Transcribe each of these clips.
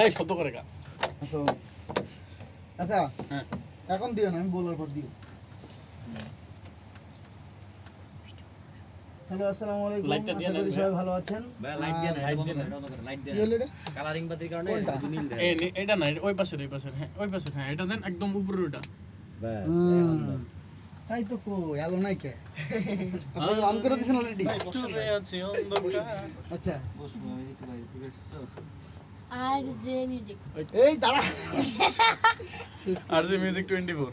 এই শব্দ করে গা। আচ্ছা আচ্ছা হ্যাঁ এখন দিও না, আমি বলার পর দিও। হ্যালো আসসালামু আলাইকুম, লাইটটা দিয়ে আশা করি নেন সবাই ভালো আছেন। লাইট দিয়ে না, লাইট লাইট দিয়ে দিয়ে না। না, লাইট দিয়ে কি হলো রে? কালারিং বাতির কারণে কোনটা? একটু নীল দেয়। এটা না, ওই পাশের হ্যাঁ ওই পাশের, হ্যাঁ এটা দেন একদম উপরে ওটা। ব্যাস তাই তো কো এলো নাই কে আপনি অন করে দিছেন অলরেডি। চলে আছে অন্ধকার। আচ্ছা আর যে মিউজিক এই দাঁড়া। আর যে মিউজিক 24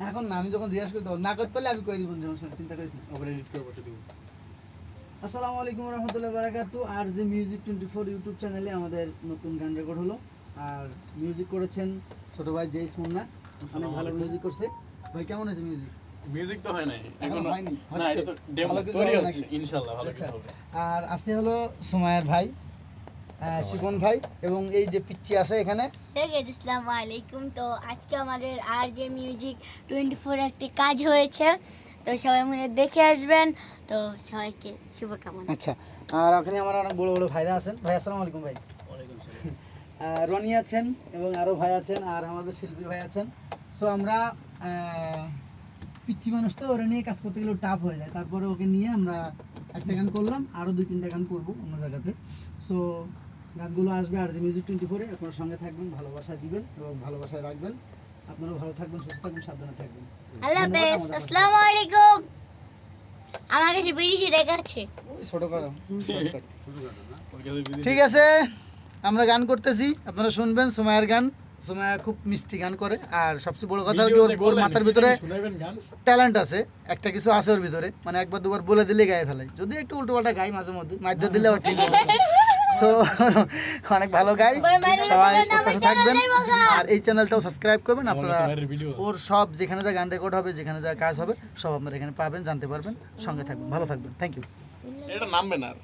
এখন না, আমি যখন জিজ্ঞাসা করি তখন না করতে পারলে আমি কই দিব, চিন্তা করিস না। ওপরে এডিট করে বসে দিব। আসসালামু আলাইকুম রহমতুল্লাহ বারাকাতু। আর যে মিউজিক 24 ইউটিউব চ্যানেলে আমাদের নতুন গান রেকর্ড হলো, আর মিউজিক করেছেন ছোট ভাই জেইস মুন্না, অনেক ভালো মিউজিক করছে। ভাই কেমন আছে মিউজিক? মিউজিক তো হয় নাই এখনো হয়নি, না, হচ্ছে। এটা তো ডেমো ভালো কিছু তৈরি হবে হচ্ছে, নাকি? ইনশাআল্লাহ ভালো আচ্ছা। কিছু হবে। আর আছে হলো সুমায়ের ভাই, শিপন ভাই, এবং এই যে পিচ্চি আছে এখানে। আসসালামু আলাইকুম। তো আজকে আমাদের আর যে মিউজিক 24 একটি কাজ হয়েছে, তো সবাই মিলে দেখে আসবেন। তো সবাইকে শুভকামনা। আচ্ছা, আর ওখানে আমার অনেক বড় বড় ভাইরা আছেন। ভাই আসসালামু আলাইকুম ভাই। ওয়ালাইকুম সালাম। রনি আছেন এবং আরও ভাই আছেন, আর আমাদের শিল্পী ভাই আছেন। সো আমরা পিচ্চি মানুষ তো, ওরা নিয়ে কাজ করতে গেলেও টাফ হয়ে যায়, তারপরে ওকে নিয়ে আমরা একটা গান করলাম, আরও 2-3টা গান করবো অন্য জায়গাতে। সো গানগুলো আসবে আর যে মিউজিক 24-এ। আপনার সঙ্গে থাকবেন, ভালোবাসা দিবেন এবং ভালোবাসায় রাখবেন। আপনারাও ভালো থাকবেন, সুস্থ থাকবেন, সাবধানে থাকবেন। আল্লাহ ধন্যবাদ হাফেজ। আমাদের আসসালামু আলাইকুম। আমার কাছে বিড়ি রেখে আছে। ওই ছোট করো, shortcut। ওর কাছে বিদেশি- ঠিক আছে, আমরা গান করতেছি, আপনারা শুনবেন সুমায়ের গান। সুমায়া খুব মিষ্টি গান করে, আর সবচেয়ে বড় কথা হলো কি, ভিডিওতে ওর করলেন, মাথার ভিতরে শুনাইবেন গান। ট্যালেন্ট আছে, একটা কিছু আছে ওর ভিতরে, মানে একবার দুবার বলে দিলে গায়ে ফেলে। যদি একটু উল্টো পাল্টা গাই মাঝে মধ্যে, মাধ্যে দিলে আবার ঠিক হবে। সো অনেক ভালো গাই, সবাই সাথে থাকবেন। আর এই চ্যানেলটাও সাবস্ক্রাইব করবেন আপনারা। সুমাইয়ের ভিডিও ওর সব যেখানে যা গান রেকর্ড হবে, যেখানে যা কাজ হবে, সব আপনারা এখানে পাবেন, জানতে পারবেন। সঙ্গে থাকবেন, ভালো থাকবেন। Thank you. এটা নামবে না আর।